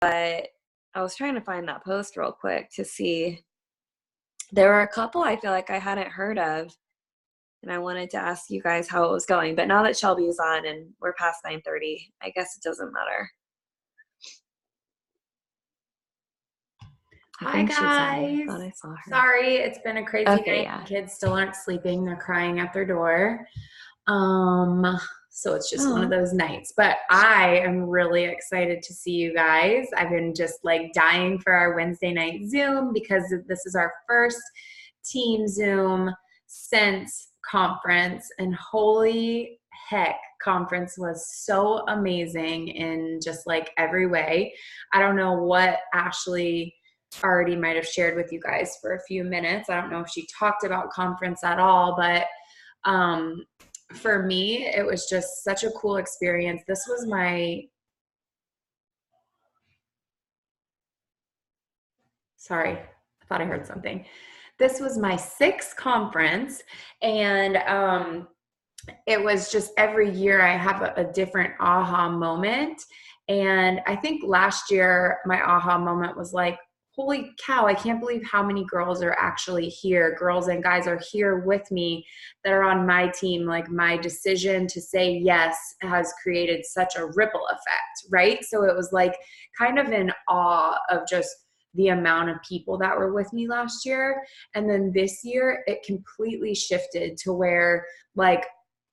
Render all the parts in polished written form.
but I was trying to find that post real quick to see. There were a couple I feel like I hadn't heard of, and I wanted to ask you guys how it was going. But now that Shelby's on and we're past 9:30, I guess it doesn't matter. Hi guys. I thought I saw her. Sorry, it's been a crazy night. Yeah. Kids still aren't sleeping. They're crying at their door. So it's just one of those nights. But I am really excited to see you guys. I've been just like dying for our Wednesday night Zoom because this is our first team Zoom since conference, and holy heck, conference was so amazing in just like every way. I don't know what Ashley already might have shared with you guys for a few minutes. I don't know if she talked about conference at all, but for me, it was just such a cool experience. This was sorry, I thought I heard something. This was my 6th conference, and it was just every year I have a different aha moment. And I think last year my aha moment was like, holy cow, I can't believe how many girls are actually here. Girls and guys are here with me that are on my team. Like, my decision to say yes has created such a ripple effect, right? So it was like kind of in awe of just the amount of people that were with me last year. And then this year it completely shifted to where like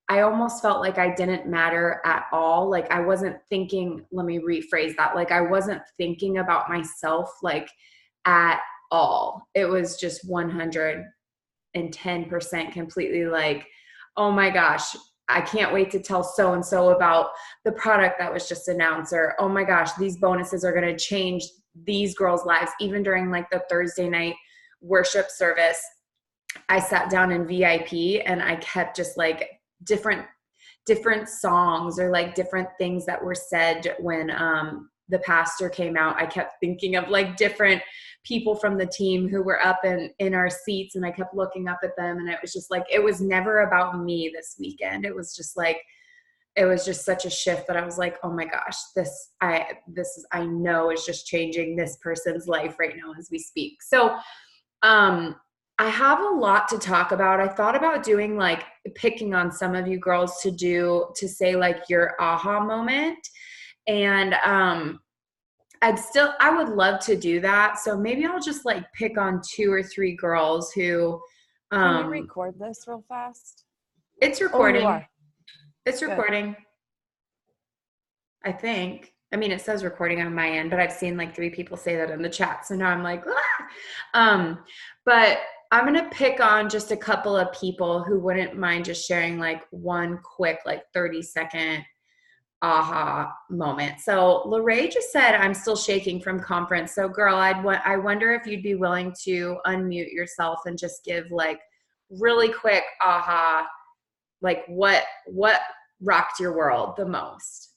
I almost felt like I didn't matter at all. Like I wasn't thinking, let me rephrase that. Like I wasn't thinking about myself like at all. It was just 110% completely like, oh my gosh, I can't wait to tell so-and-so about the product that was just announced, or, oh my gosh, these bonuses are going to change these girls' lives. Even during like the Thursday night worship service, I sat down in VIP and I kept just like different songs or like different things that were said when the pastor came out. I kept thinking of like different people from the team who were up in our seats, and I kept looking up at them, and it was just like, it was never about me this weekend. It was just like, it was just such a shift that I was like, oh my gosh, I know is just changing this person's life right now as we speak. So I have a lot to talk about. I thought about doing like picking on some of you girls to say like your aha moment. And I would love to do that. So maybe I'll just like pick on 2 or 3 girls who Can you record this real fast? It's recording. Oh, you are. It's recording. Good. I think. I mean, it says recording on my end, but I've seen like 3 people say that in the chat. So now I'm like, ah! But I'm going to pick on just a couple of people who wouldn't mind just sharing like one quick, like 30-second aha moment. So Lorraine just said, I'm still shaking from conference. So girl, I wonder if you'd be willing to unmute yourself and just give like really quick aha, like what rocked your world the most?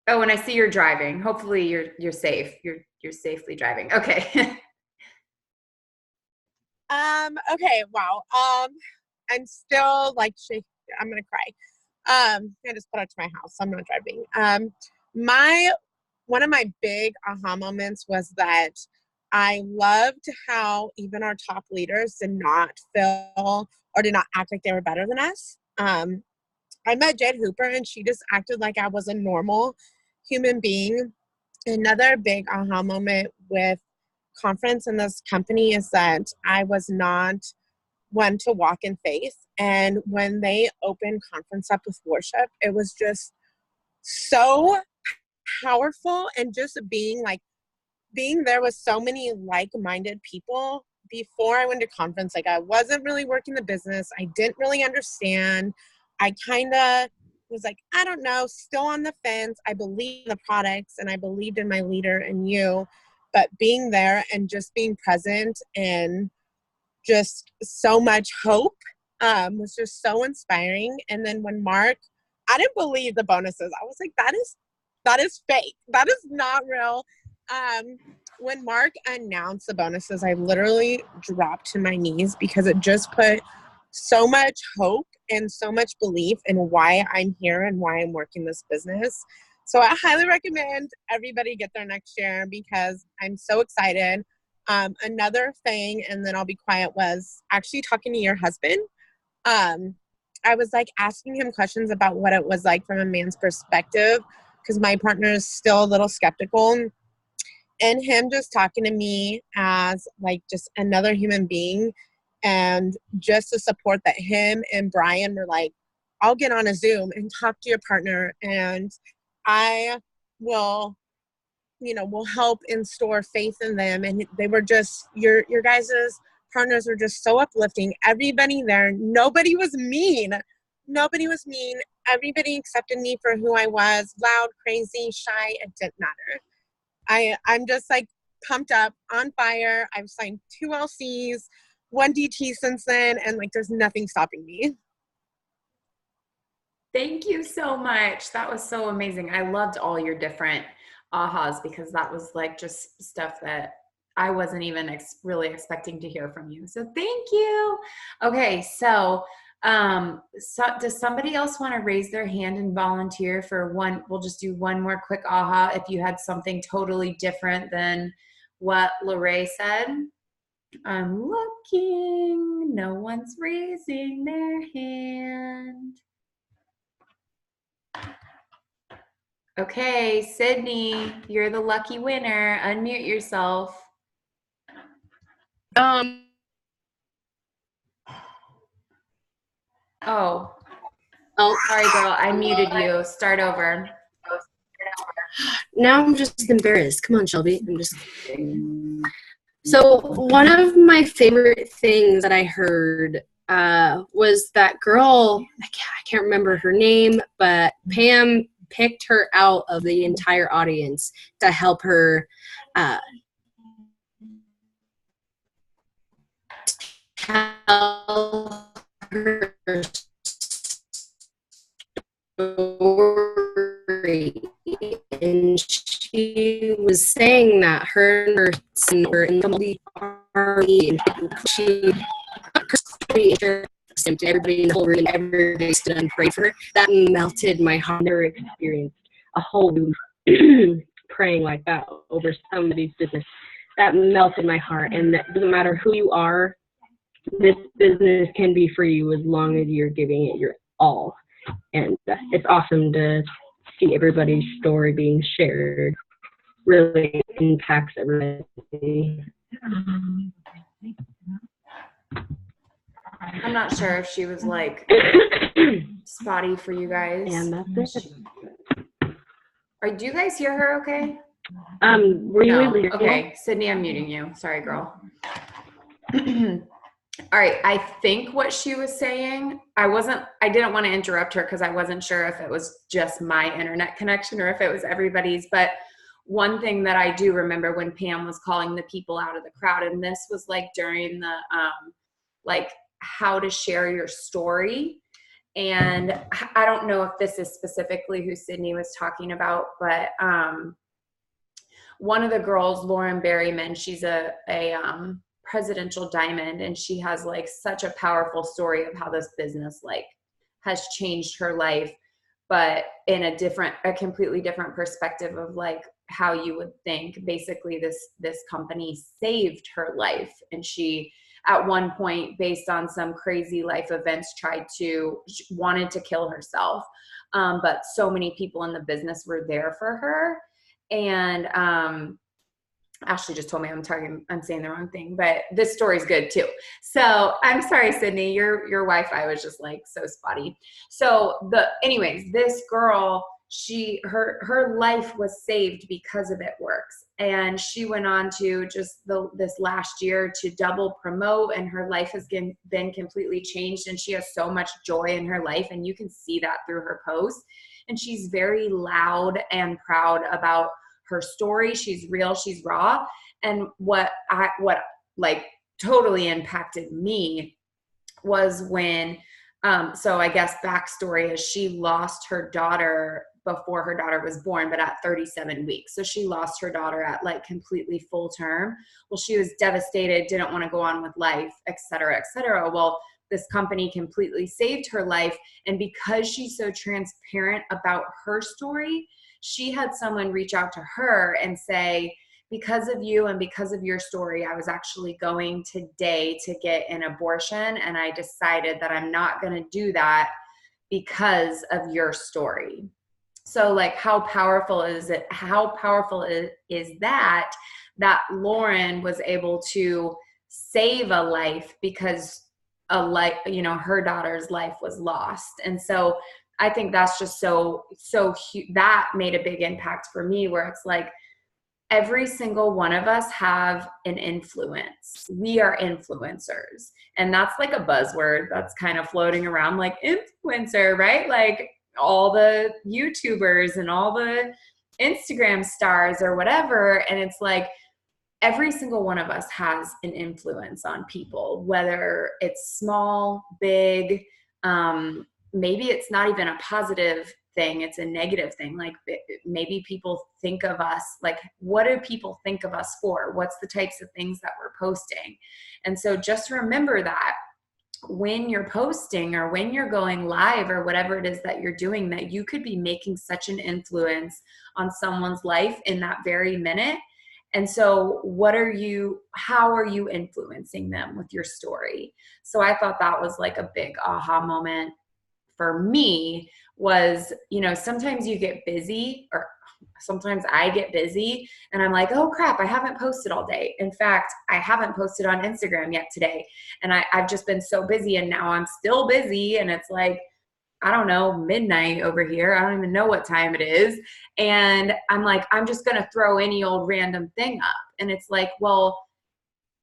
Oh, and I see you're driving. Hopefully you're safe. You're safely driving. Okay. Okay. Wow. I'm still like shaking. I'm going to cry. I just put out to my house. So I'm not driving. One of my big aha moments was that I loved how even our top leaders did not feel or did not act like they were better than us. I met Jade Hooper and she just acted like I was a normal human being. Another big aha moment with conference in this company is that I was not one to walk in faith. And when they opened conference up with worship, it was just so powerful, and just being there with so many like-minded people. Before I went to conference, like I wasn't really working the business. I didn't really understand. I kind of was like, I don't know, still on the fence. I believe in the products and I believed in my leader and you, but being there and just being present and just so much hope was just so inspiring. And then when Mark, I didn't believe the bonuses. I was like, that is fake. That is not real. When Mark announced the bonuses, I literally dropped to my knees because it just put so much hope and so much belief in why I'm here and why I'm working this business. So I highly recommend everybody get there next year because I'm so excited. Another thing, and then I'll be quiet, was actually talking to your husband. I was like asking him questions about what it was like from a man's perspective because my partner is still a little skeptical. And him just talking to me as like just another human being and just the support that him and Brian were like, I'll get on a Zoom and talk to your partner and I will, will help instore faith in them. And they were just, your guys' partners were just so uplifting. Everybody there, nobody was mean. Nobody was mean. Everybody accepted me for who I was, loud, crazy, shy. It didn't matter. I'm just like pumped up, on fire. I've signed 2 LCs, 1 DT since then, and like there's nothing stopping me. Thank you so much. That was so amazing. I loved all your different ahas because that was like just stuff that I wasn't even really expecting to hear from you. So thank you. Okay, so does somebody else want to raise their hand and volunteer for one? We'll just do one more quick aha if you had something totally different than what Lorraine said. I'm looking. No one's raising their hand. Okay, Sydney, you're the lucky winner. Unmute yourself. Oh, sorry, girl. I muted you. Start over. Now I'm just embarrassed. Come on, Shelby. I'm just kidding. So one of my favorite things that I heard was that girl, I can't remember her name, but Pam picked her out of the entire audience to help her tell her story. And she was saying that her and her son were in the army, and she her story to everybody in the whole room, and everybody stood and prayed for her. That melted my heart. I never experienced a whole room praying like that over somebody's business. That melted my heart. And that doesn't matter who you are, this business can be for you as long as you're giving it your all. And it's awesome to see everybody's story being shared. Really impacts everybody. I'm not sure if she was like spotty for you guys. And that's it. Do you guys hear her okay? Were you able to hear okay, Sydney, I'm muting you. Sorry, girl. All right, I think what she was saying, I didn't want to interrupt her because I wasn't sure if it was just my internet connection or if it was everybody's, but one thing that I do remember when Pam was calling the people out of the crowd, and this was like during the, like how to share your story. And I don't know if this is specifically who Sydney was talking about, but one of the girls, Lauren Berryman, she's a presidential diamond, and she has like such a powerful story of how this business like has changed her life, but in a completely different perspective of like how you would think. Basically this company saved her life, and she at one point, based on some crazy life events, wanted to kill herself, but so many people in the business were there for her. And Ashley just told me I'm saying the wrong thing, but this story's good too. So I'm sorry, Sydney, your Wi-Fi was just like so spotty. So anyways, this girl, her life was saved because of It Works. And she went on to just this last year to double promote, and her life has been completely changed, and she has so much joy in her life, and you can see that through her posts. And she's very loud and proud about her story. She's real, she's raw. And what like totally impacted me was when, so I guess backstory is she lost her daughter before her daughter was born, but at 37 weeks. So she lost her daughter at like completely full term. Well, she was devastated, didn't want to go on with life, et cetera, et cetera. Well, this company completely saved her life. And because she's so transparent about her story, she had someone reach out to her and say, because of you and because of your story, I was actually going today to get an abortion, and I decided that I'm not going to do that because of your story. So like, how powerful is it? How powerful is that Lauren was able to save a life because her daughter's life was lost. And so I think that's just so huge. That made a big impact for me, where it's like, every single one of us have an influence. We are influencers. And that's like a buzzword that's kind of floating around, like influencer, right? Like all the YouTubers and all the Instagram stars or whatever. And it's like, every single one of us has an influence on people, whether it's small, big, maybe it's not even a positive thing, it's a negative thing. Like maybe people think of us, like, what do people think of us for? What's the types of things that we're posting? And so just remember that when you're posting or when you're going live or whatever it is that you're doing, that you could be making such an influence on someone's life in that very minute. And so how are you influencing them with your story? So I thought that was like a big aha moment for me. Was, sometimes you get busy, or sometimes I get busy and I'm like, oh crap, I haven't posted all day. In fact, I haven't posted on Instagram yet today. And I've just been so busy, and now I'm still busy, and it's like, I don't know, midnight over here. I don't even know what time it is. And I'm like, I'm just going to throw any old random thing up. And it's like, well,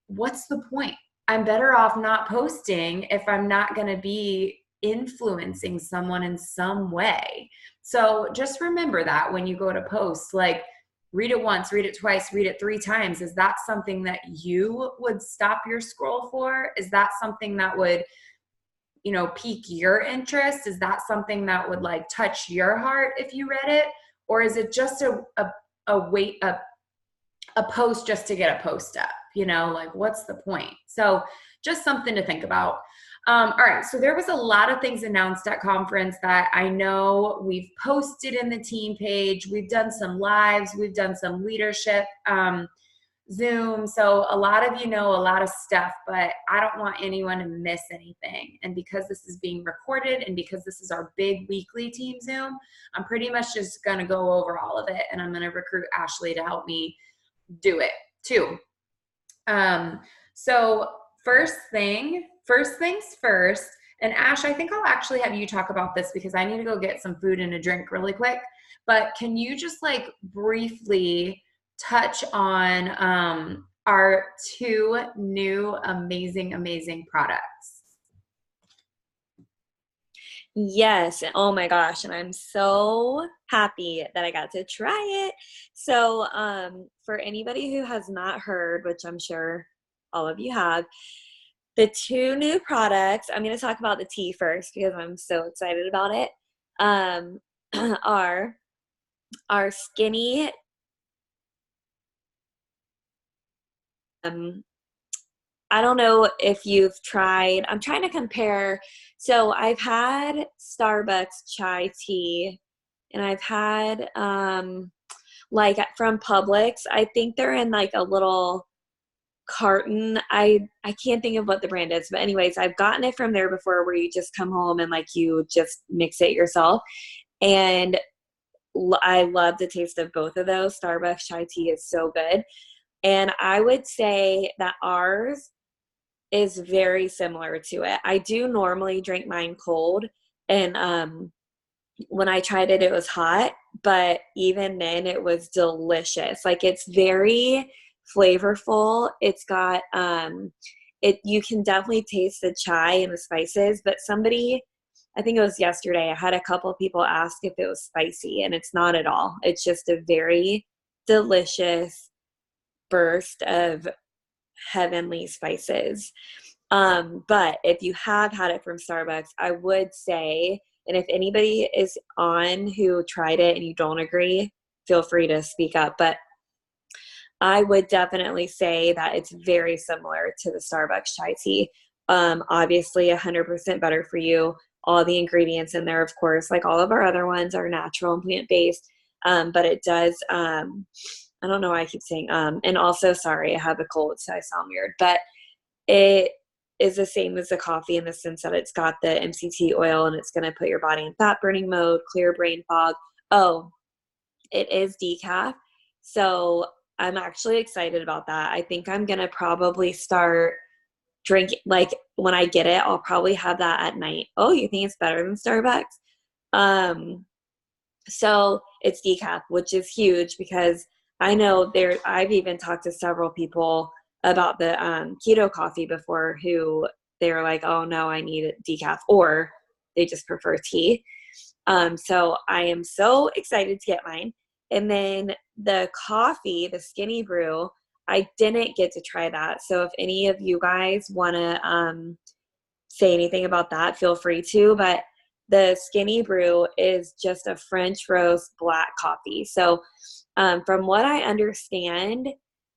what's the point? I'm better off not posting if I'm not going to be influencing someone in some way. So just remember that when you go to post, like, read it once, read it twice, read it 3 times. Is that something that you would stop your scroll for? Is that something that would, pique your interest? Is that something that would like touch your heart if you read it? Or is it just a post just to get a post up? Like, what's the point? So just something to think about. All right, so there was a lot of things announced at conference that I know we've posted in the team page. We've done some lives, we've done some leadership Zoom. So a lot of you know a lot of stuff, but I don't want anyone to miss anything. And because this is being recorded and because this is our big weekly team Zoom, I'm pretty much just going to go over all of it, and I'm going to recruit Ashley to help me do it too. So first things first, and Ash, I think I'll actually have you talk about this because I need to go get some food and a drink really quick, but can you just like briefly touch on our 2 new amazing products? Yes. Oh my gosh. And I'm so happy that I got to try it. So for anybody who has not heard, which I'm sure all of you have, the 2 new products, I'm going to talk about the tea first because I'm so excited about it, are our Skinny I don't know if you've tried, I'm trying to compare. So I've had Starbucks chai tea, and I've had like from Publix. I think they're in like a little carton. I can't think of what the brand is, but anyways, I've gotten it from there before, where you just come home and like you just mix it yourself. And I love the taste of both of those. Starbucks chai tea is so good. And I would say that ours is very similar to it. I do normally drink mine cold, and when I tried it, it was hot, but even then it was delicious. Like, it's very flavorful. It's got you can definitely taste the chai and the spices, but I think it was yesterday, I had a couple of people ask if it was spicy, and it's not at all. It's just a very delicious burst of heavenly spices. But if you have had it from Starbucks, I would say, and if anybody is on who tried it and you don't agree, feel free to speak up. But I would definitely say that it's very similar to the Starbucks chai tea. Obviously 100% better for you. All the ingredients in there, of course, like all of our other ones, are natural and plant-based. But it does, I don't know why I keep saying, and also, sorry, I have a cold, so I sound weird, but it is the same as the coffee in the sense that it's got the MCT oil and it's going to put your body in fat burning mode, clear brain fog. Oh, it is decaf. So I'm actually excited about that. I think I'm going to probably start drinking, like when I get it, I'll probably have that at night. Oh, you think it's better than Starbucks? So it's decaf, which is huge because I know I've even talked to several people about the keto coffee before who they were like, oh no, I need decaf, or they just prefer tea. So I am so excited to get mine. And then the coffee, the Skinny Brew, I didn't get to try that. So if any of you guys want to say anything about that, feel free to. But the Skinny Brew is just a French roast black coffee. So from what I understand,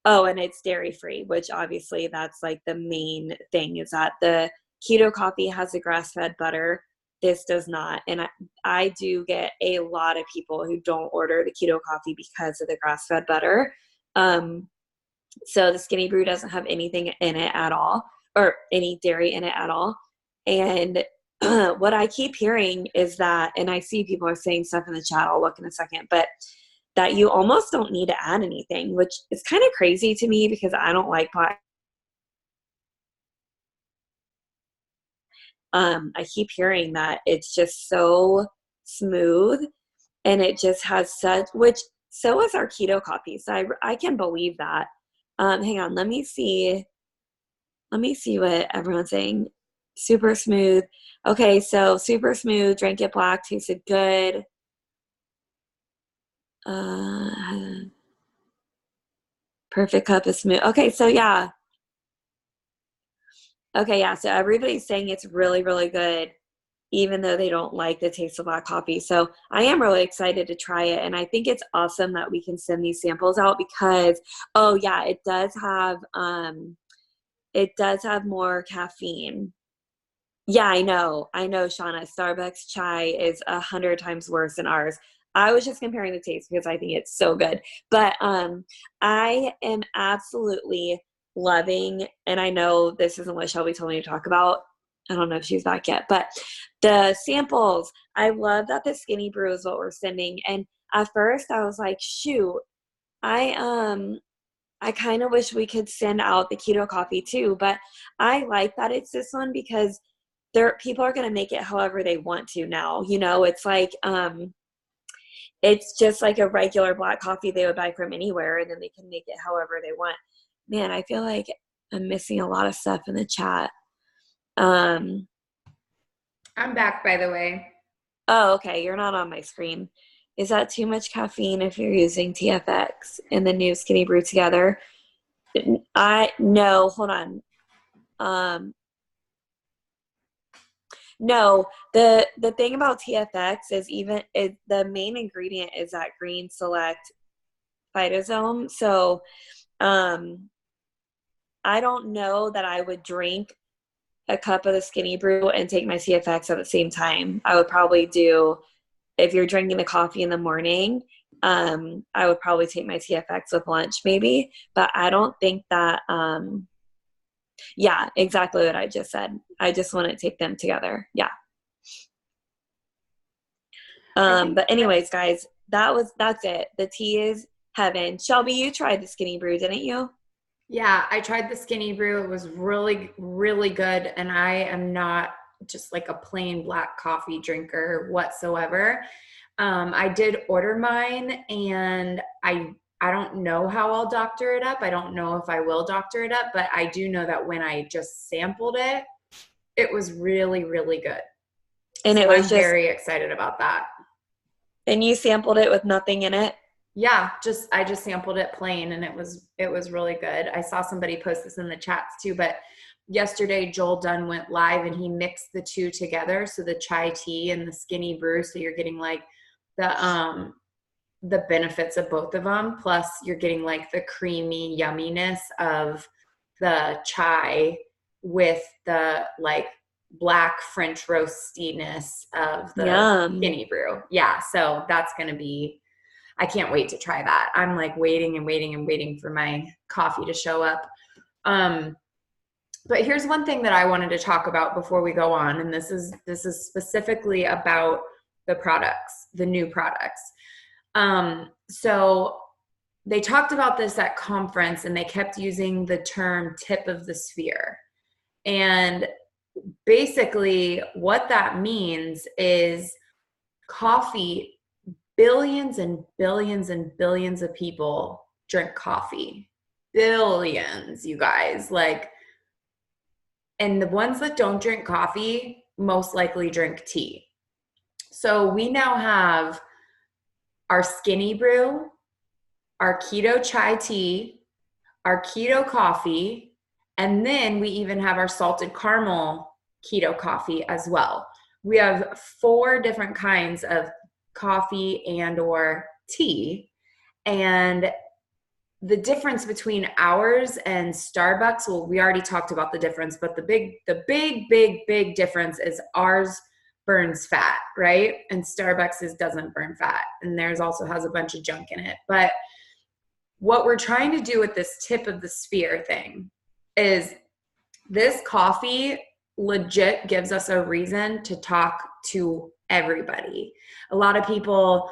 oh, and it's dairy free, which obviously that's like the main thing, is that the keto coffee has a grass-fed butter. This does not. And I do get a lot of people who don't order the keto coffee because of the grass-fed butter. So the Skinny Brew doesn't have anything in it at all, or any dairy in it at all. And what I keep hearing is that, and I see people are saying stuff in the chat, I'll look in a second, but that you almost don't need to add anything, which is kind of crazy to me because I don't like pot. I keep hearing that it's just so smooth and it just has such, which so is our keto coffee. So I can believe that. Hang on, let me see what everyone's saying. Super smooth. Okay, so super smooth, drank it black, tasted good. Perfect cup of smooth. Okay, so yeah. Okay, yeah, so everybody's saying it's really, really good, even though they don't like the taste of black coffee. So I am really excited to try it, and I think it's awesome that we can send these samples out because, oh yeah, it does have more caffeine. Yeah, I know, Shauna. Starbucks chai is 100 times worse than ours. I was just comparing the taste because I think it's so good. But I am absolutely loving, and I know this isn't what Shelby told me to talk about. I don't know if she's back yet, but the samples. I love that the Skinny Brew is what we're sending. And at first I was like, shoot, I kind of wish we could send out the keto coffee too, but I like that it's this one because people are going to make it however they want to now. You know, it's like, it's just like a regular black coffee they would buy from anywhere, and then they can make it however they want. Man, I feel like I'm missing a lot of stuff in the chat. I'm back, by the way. Oh, okay. You're not on my screen. Is that too much caffeine if you're using TFX and the new Skinny Brew together? No, hold on. No, the thing about TFX is the main ingredient is that Green Select phytosome. So I don't know that I would drink a cup of the Skinny Brew and take my TFX at the same time. I would probably do, if you're drinking the coffee in the morning, I would probably take my TFX with lunch maybe, but I don't think that, yeah, exactly what I just said. I just want to take them together. Yeah. But anyways, guys, that's it. The tea is heaven. Shelby, you tried the Skinny Brew, didn't you? Yeah, I tried the Skinny Brew. It was really, really good. And I am not just like a plain black coffee drinker whatsoever. I did order mine, and I don't know how I'll doctor it up. I don't know if I will doctor it up, but I do know that when I just sampled it, it was really, really good. And so I'm very excited about that. And you sampled it with nothing in it? Yeah, I just sampled it plain, and it was really good. I saw somebody post this in the chats too, but yesterday Joel Dunn went live and he mixed the two together. So the chai tea and the Skinny Brew. So you're getting like the benefits of both of them. Plus you're getting like the creamy yumminess of the chai with the like black French roastiness of the Skinny Brew. Yeah. So that's going to be, I can't wait to try that. I'm like waiting and waiting and waiting for my coffee to show up. But here's one thing that I wanted to talk about before we go on. And this is specifically about the products, the new products. So they talked about this at conference and they kept using the term tip of the spear. And basically what that means is coffee, billions and billions and billions of people drink coffee. Billions, you guys. Like, and the ones that don't drink coffee most likely drink tea. So we now have our skinny brew, our keto chai tea, our keto coffee, and then we even have our salted caramel keto coffee as well. We have 4 different kinds of coffee and or tea. And the difference between ours and Starbucks, well, we already talked about the difference, but the big difference is ours burns fat, right? And Starbucks doesn't burn fat. And theirs also has a bunch of junk in it. But what we're trying to do with this tip of the spear thing is this coffee legit gives us a reason to talk to everybody. A lot of people,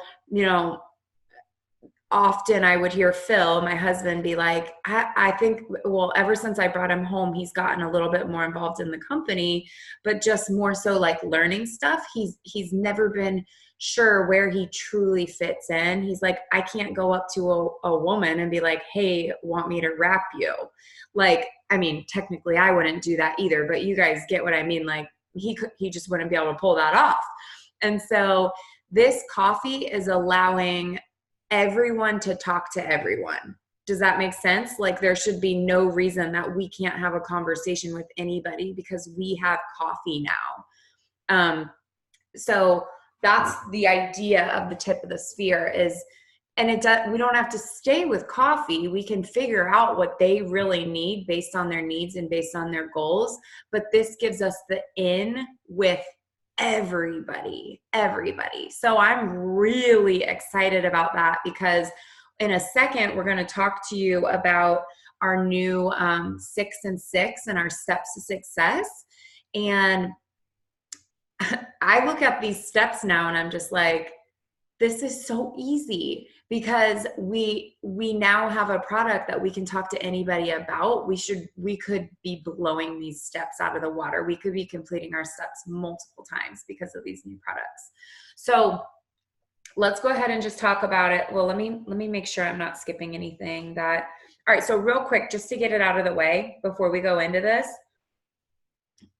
often I would hear Phil, my husband, be like, I think, well, ever since I brought him home, he's gotten a little bit more involved in the company, but just more so like learning stuff. He's never been sure where he truly fits in. He's like, I can't go up to a woman and be like, hey, want me to wrap you? Like, I mean, technically I wouldn't do that either, but you guys get what I mean. Like he just wouldn't be able to pull that off. And so this coffee is allowing everyone to talk to everyone. Does that make sense? Like there should be no reason that we can't have a conversation with anybody because we have coffee now. So that's the idea of the tip of the spear is, and we don't have to stay with coffee. We can figure out what they really need based on their needs and based on their goals. But this gives us the in with everybody. So I'm really excited about that because in a second, we're going to talk to you about our new 6 and 6 and our steps to success. And I look at these steps now and I'm just like, this is so easy because we now have a product that we can talk to anybody about. We could be blowing these steps out of the water. We could be completing our steps multiple times because of these new products. So let's go ahead and just talk about it. Well, let me make sure I'm not skipping anything all right. So real quick, just to get it out of the way before we go into this,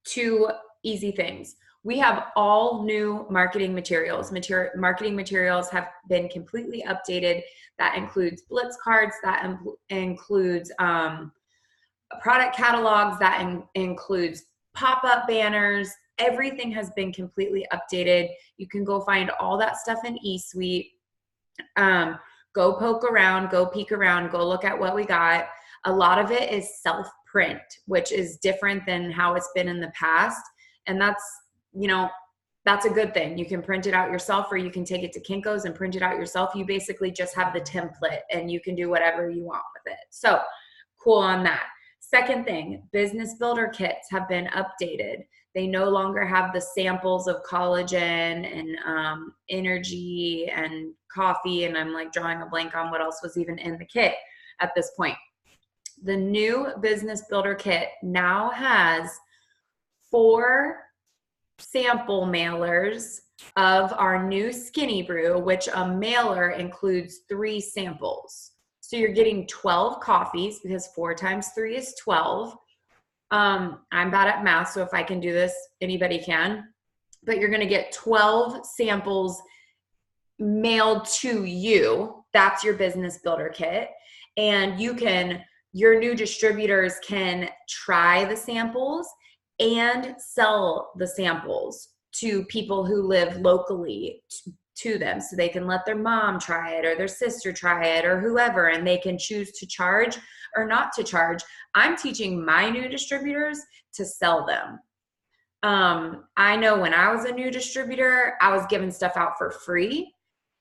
2 easy things. We have all new marketing materials. Marketing materials have been completely updated. That includes Blitz cards, that includes product catalogs, that includes pop-up banners. Everything has been completely updated. You can go find all that stuff in eSuite. Go poke around, go peek around, go look at what we got. A lot of it is self-print, which is different than how it's been in the past. And that's a good thing. You can print it out yourself or you can take it to Kinko's and print it out yourself. You basically just have the template and you can do whatever you want with it. So cool on that. Second thing, business builder kits have been updated. They no longer have the samples of collagen and energy and coffee. And I'm like drawing a blank on what else was even in the kit at this point. The new business builder kit now has 4 sample mailers of our new Skinny Brew, which a mailer includes 3 samples. So you're getting 12 coffees because 4 times 3 is 12. I'm bad at math, so if I can do this, anybody can. But you're going to get 12 samples mailed to you. That's your business builder kit. And your new distributors can try the samples and sell the samples to people who live locally to them. So they can let their mom try it or their sister try it or whoever, and they can choose to charge or not to charge. I'm teaching my new distributors to sell them. I know when I was a new distributor, I was giving stuff out for free.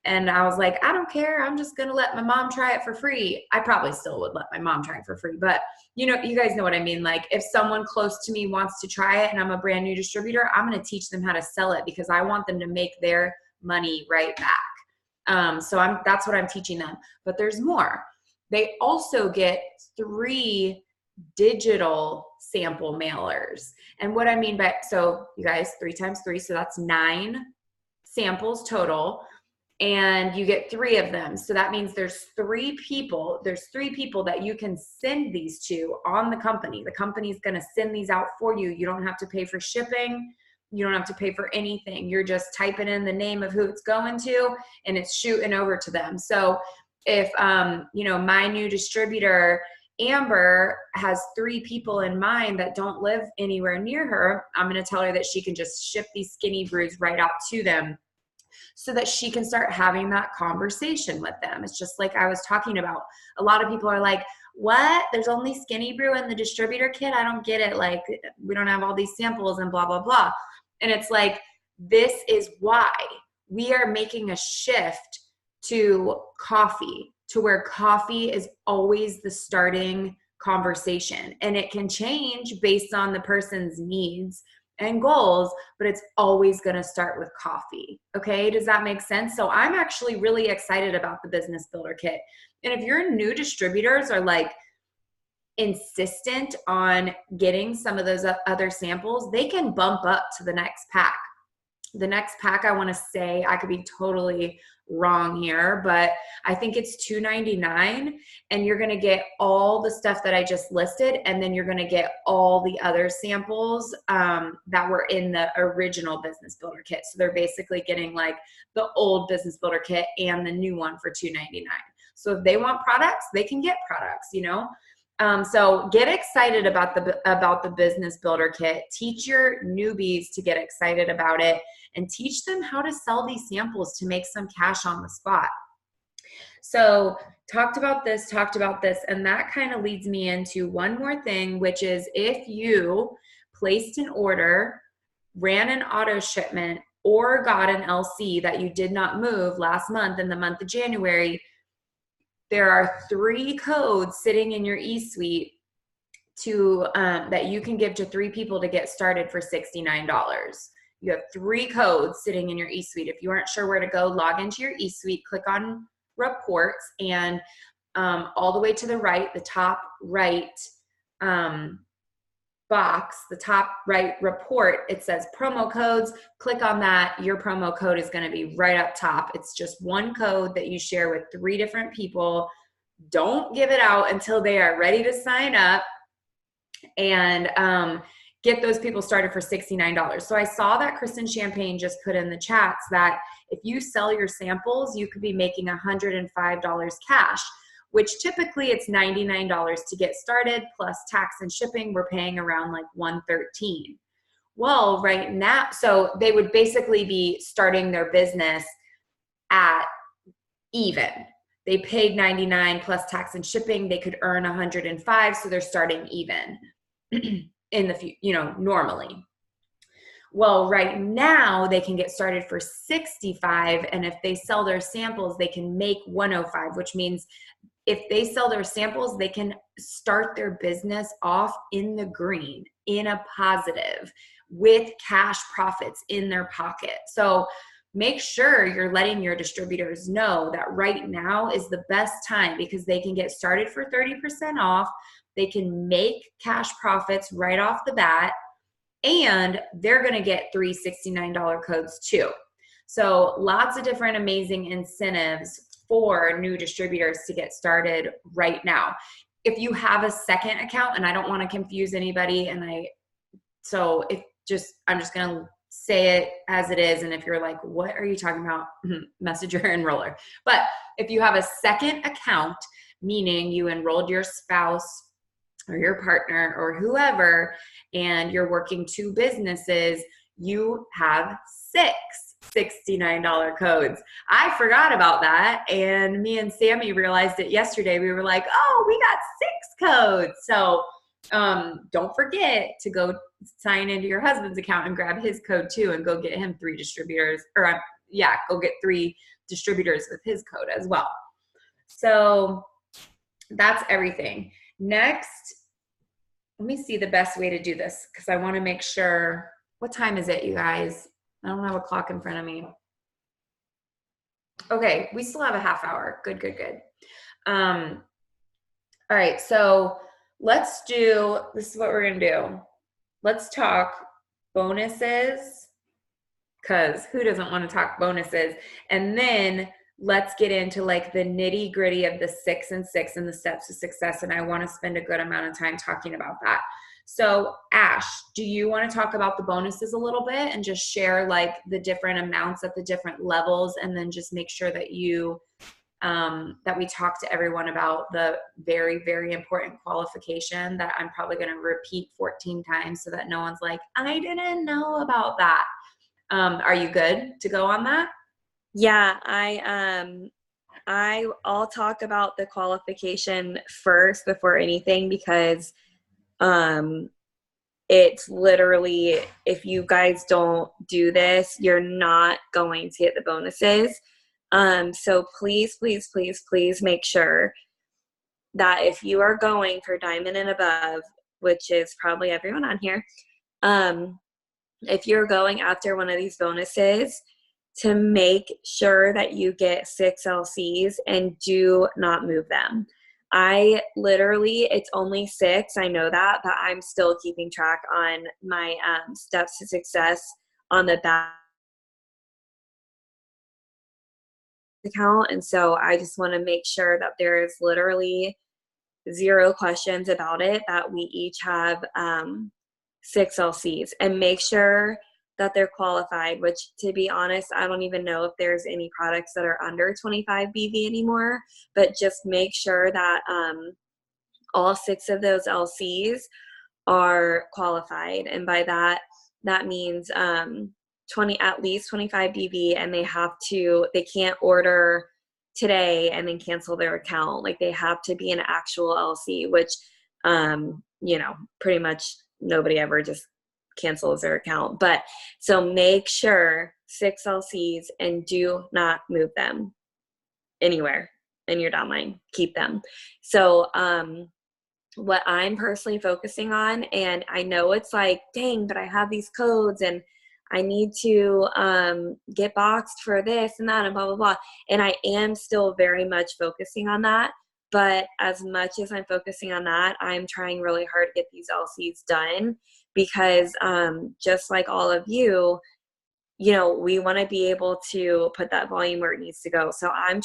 And I was like, I don't care. I'm just going to let my mom try it for free. I probably still would let my mom try it for free. But, you know, you guys know what I mean. Like if someone close to me wants to try it and I'm a brand new distributor, I'm going to teach them how to sell it because I want them to make their money right back. So that's what I'm teaching them. But there's more. They also get 3 digital sample mailers. And what I mean by, so you guys, 3 times 3, so that's 9 samples total. And you get 3 of them. So that means there's 3 people that you can send these to on the company. The company's going to send these out for you. You don't have to pay for shipping. You don't have to pay for anything. You're just typing in the name of who it's going to and it's shooting over to them. So if, you know, my new distributor, Amber, has 3 people in mind that don't live anywhere near her, I'm going to tell her that she can just ship these Skinny Brews right out to them, so that she can start having that conversation with them. It's just like I was talking about. A lot of people are like, what? There's only Skinny Brew in the distributor kit? I don't get it. Like, we don't have all these samples and blah, blah, blah. And it's like, this is why we are making a shift to coffee, to where coffee is always the starting conversation. And it can change based on the person's needs and goals, but it's always going to start with coffee. Okay. Does that make sense? So I'm actually really excited about the Business Builder Kit. And if your new distributors are like insistent on getting some of those other samples, they can bump up to the next pack. The next pack, I want to say, I could be totally wrong here, but I think it's $2.99, and you're going to get all the stuff that I just listed, and then you're going to get all the other samples that were in the original Business Builder Kit. So they're basically getting like the old Business Builder Kit and the new one for $2.99. So if they want products, they can get products, you know. So get excited about the Business Builder Kit. Teach your newbies to get excited about it, and teach them how to sell these samples to make some cash on the spot. So talked about this, and that kind of leads me into one more thing, which is if you placed an order, ran an auto shipment, or got an LC that you did not move last month in the month of January, there are 3 codes sitting in your eSuite to that you can give to 3 people to get started for $69. You have 3 codes sitting in your eSuite. If you aren't sure where to go, log into your eSuite, click on reports, and all the way to the right, the top right box, the top right report, it says promo codes. Click on that. Your promo code is going to be right up top. It's just one code that you share with 3 different people. Don't give it out until they are ready to sign up, and get those people started for $69. So I saw that Kristen Champagne just put in the chats that if you sell your samples, you could be making $105 cash, which typically it's $99 to get started, plus tax and shipping. We're paying around like $113. Well, right now, so they would basically be starting their business at even. They paid $99 plus tax and shipping. They could earn $105, so they're starting even in the, you know, normally. Well, right now they can get started for $65, and if they sell their samples, they can make $105, which means if they sell their samples, they can start their business off in the green, in a positive, with cash profits in their pocket. So make sure you're letting your distributors know that right now is the best time, because they can get started for 30% off. They can make cash profits right off the bat, and they're going to get 3 $69 codes too. So lots of different amazing incentives for new distributors to get started right now. If you have a second account, and I don't want to confuse anybody, I'm just going to say it as it is. And if you're like, what are you talking about? Message your enroller. But if you have a second account, meaning you enrolled your spouse or your partner or whoever, and you're working 2 businesses, you have 6 $69 codes. I forgot about that, and me and Sammy realized it yesterday. We were like, oh, we got 6 codes. So don't forget to go sign into your husband's account and grab his code too, and go get him 3 distributors, or go get 3 distributors with his code as well. So that's everything. Next, let me see the best way to do this because I want to make sure. What time is it, you guys? I don't have a clock in front of me. Okay, we still have a half hour. Good. All right, so let's do, this is what we're going to do. Let's talk bonuses, because who doesn't want to talk bonuses? And then let's get into like the nitty gritty of the 6 and 6 and the steps to success. And I want to spend a good amount of time talking about that. So Ash, do you want to talk about the bonuses a little bit and just share like the different amounts at the different levels, and then just make sure that you that we talk to everyone about the very, very important qualification that I'm probably going to repeat 14 times so that no one's like, I didn't know about that. Are you good to go on that? Yeah, I'll talk about the qualification first before anything, because it's literally, if you guys don't do this, you're not going to get the bonuses. So please make sure that if you are going for diamond and above, which is probably everyone on here, if you're going after one of these bonuses, to make sure that you get 6 LCs and do not move them. I literally, it's only 6, I know that, but I'm still keeping track on my steps to success on the back account. And so I just want to make sure that there is literally 0 questions about it, that we each have 6 LCs, and make sure that they're qualified, which, to be honest, I don't even know if there's any products that are under 25 BV anymore, but just make sure that all 6 of those LCs are qualified. And by that means at least 25 BV, and they can't order today and then cancel their account. Like, they have to be an actual LC, which, pretty much nobody ever just cancels their account. But so make sure 6 LCs, and do not move them anywhere in your downline. Keep them. So what I'm personally focusing on, and I know it's like, dang, but I have these codes and I need to get boxed for this and that and blah, blah, blah. And I am still very much focusing on that. But as much as I'm focusing on that, I'm trying really hard to get these LCs done, because just like all of you, we want to be able to put that volume where it needs to go. So I'm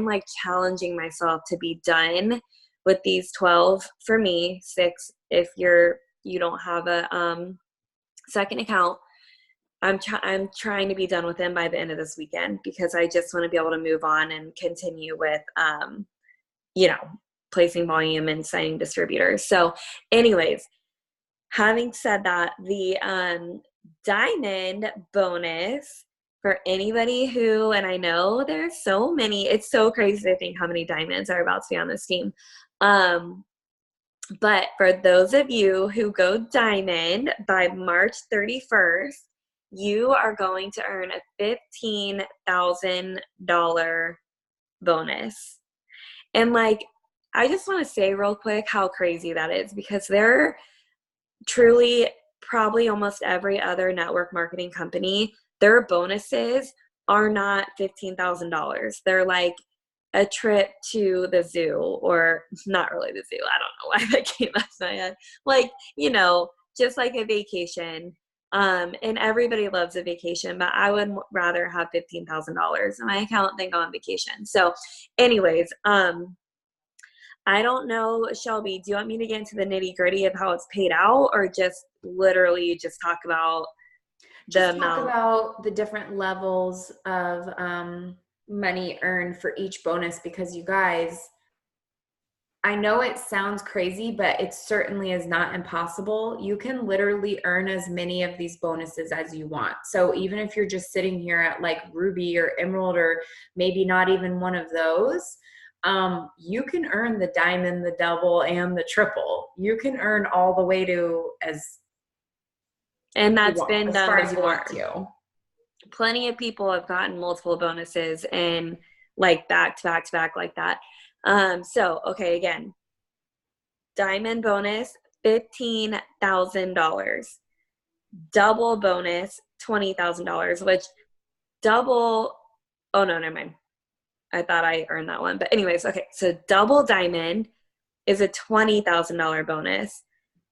like challenging myself to be done with these 12 for me, 6 if you don't have a second account. I'm trying to be done with them by the end of this weekend, because I just want to be able to move on and continue with placing volume and signing distributors. So anyways, having said that, the diamond bonus for anybody who, and I know there's so many, it's so crazy to think how many diamonds are about to be on this team. But for those of you who go diamond by March 31st, you are going to earn a $15,000 bonus. And like, I just want to say real quick how crazy that is, because they're truly, probably almost every other network marketing company, their bonuses are not $15,000. They're like a trip to the zoo, or not really the zoo. I don't know why that came out of my head. Like, just like a vacation. And everybody loves a vacation, but I would rather have $15,000 in my account than go on vacation. So anyways, I don't know, Shelby, do you want me to get into the nitty gritty of how it's paid out, or just literally just talk about the amount? Talk about the different levels of money earned for each bonus, because you guys, I know it sounds crazy, but it certainly is not impossible. You can literally earn as many of these bonuses as you want. So even if you're just sitting here at like Ruby or Emerald, or maybe not even one of those, you can earn the diamond, the double, and the triple. You can earn all the way to and that's been as done far as you before. want to. plenty of people have gotten multiple bonuses and like back to back to back like that. So, okay, again, diamond bonus, $15,000. Double bonus, $20,000, which double, oh no, never mind. I thought I earned that one. But anyways, okay, so double diamond is a $20,000 bonus.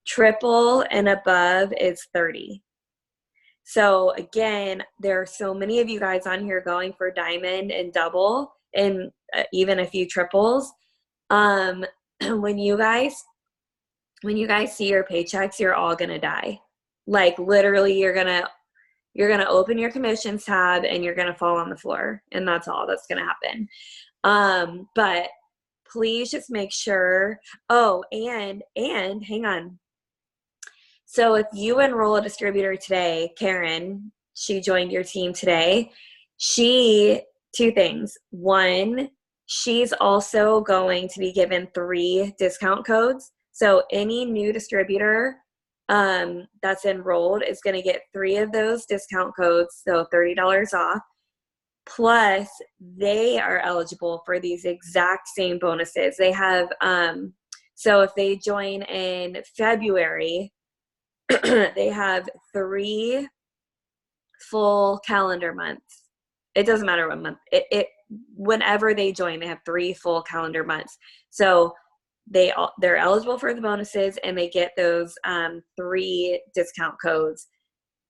Triple and above is 30. So again, there are so many of you guys on here going for diamond and double and even a few triples. When you guys see your paychecks, you're all gonna die. Like literally, you're gonna open your commissions tab and you're gonna fall on the floor, and that's all that's gonna happen. But please just make sure. Oh, and hang on. So if you enroll a distributor today, Karen, she joined your team today. Two things. One, she's also going to be given 3 discount codes. So any new distributor that's enrolled is going to get 3 of those discount codes, so $30 off. Plus, they are eligible for these exact same bonuses. They have, so if they join in February, they have 3 full calendar months. It doesn't matter what month. Whenever they join, they have 3 full calendar months. So they're eligible for the bonuses, and they get those 3 discount codes,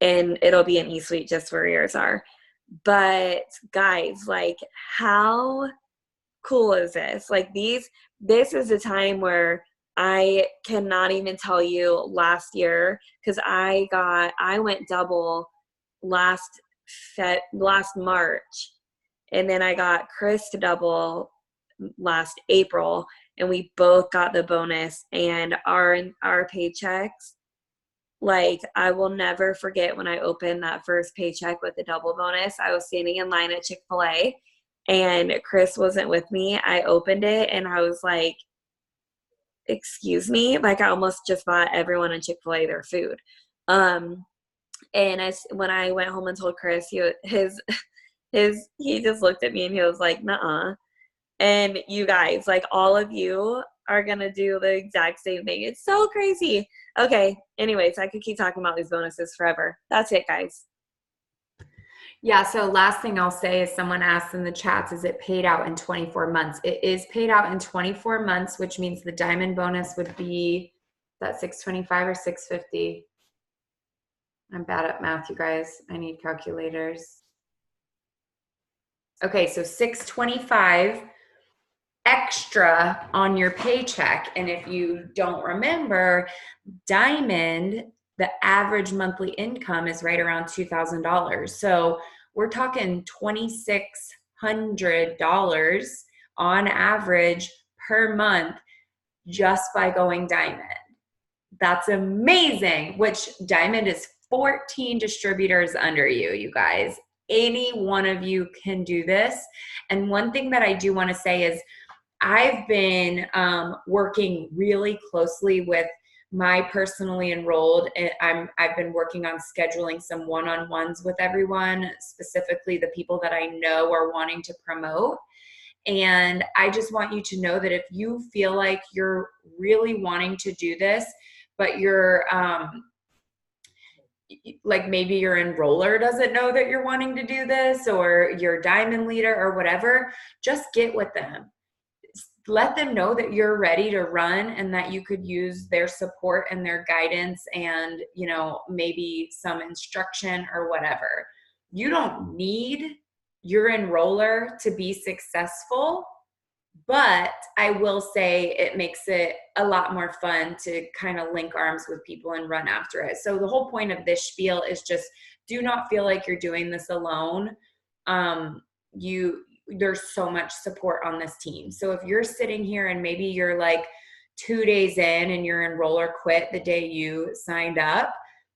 and it'll be an eSuite just where yours are. But guys, like, how cool is this? Like, this is a time where I cannot even tell you last year, because I went double last March, and then I got Chris to double last April, and we both got the bonus, and our paychecks, like, I will never forget when I opened that first paycheck with the double bonus. I was standing in line at Chick-fil-A, and Chris wasn't with me. I opened it, and I was like, excuse me? Like, I almost just bought everyone in Chick-fil-A their food. And when I went home and told Chris, he just looked at me and he was like, nuh-uh. And you guys, like, all of you are going to do the exact same thing. It's so crazy. Okay. Anyways, I could keep talking about these bonuses forever. That's it, guys. Yeah. So last thing I'll say is, someone asked in the chats, is it paid out in 24 months? It is paid out in 24 months, which means the diamond bonus would be that $625 or $650. I'm bad at math, you guys. I need calculators. Okay. So $625 extra on your paycheck. And if you don't remember, diamond, the average monthly income is right around $2,000. So we're talking $2,600 on average per month just by going diamond. That's amazing, which diamond is 14 distributors under you, you guys. Any one of you can do this. And one thing that I do want to say is, I've been working really closely with my personally enrolled, and I've been working on scheduling some one-on-ones with everyone, specifically the people that I know are wanting to promote. And I just want you to know that if you feel like you're really wanting to do this, but you're like, maybe your enroller doesn't know that you're wanting to do this, or your diamond leader or whatever, just get with them. Let them know that you're ready to run and that you could use their support and their guidance and, you know, maybe some instruction or whatever. You don't need your enroller to be successful, but I will say it makes it a lot more fun to kind of link arms with people and run after it. So the whole point of this spiel is just, do not feel like you're doing this alone. There's so much support on this team. So if you're sitting here and maybe you're like 2 days in and your enroller quit the day you signed up,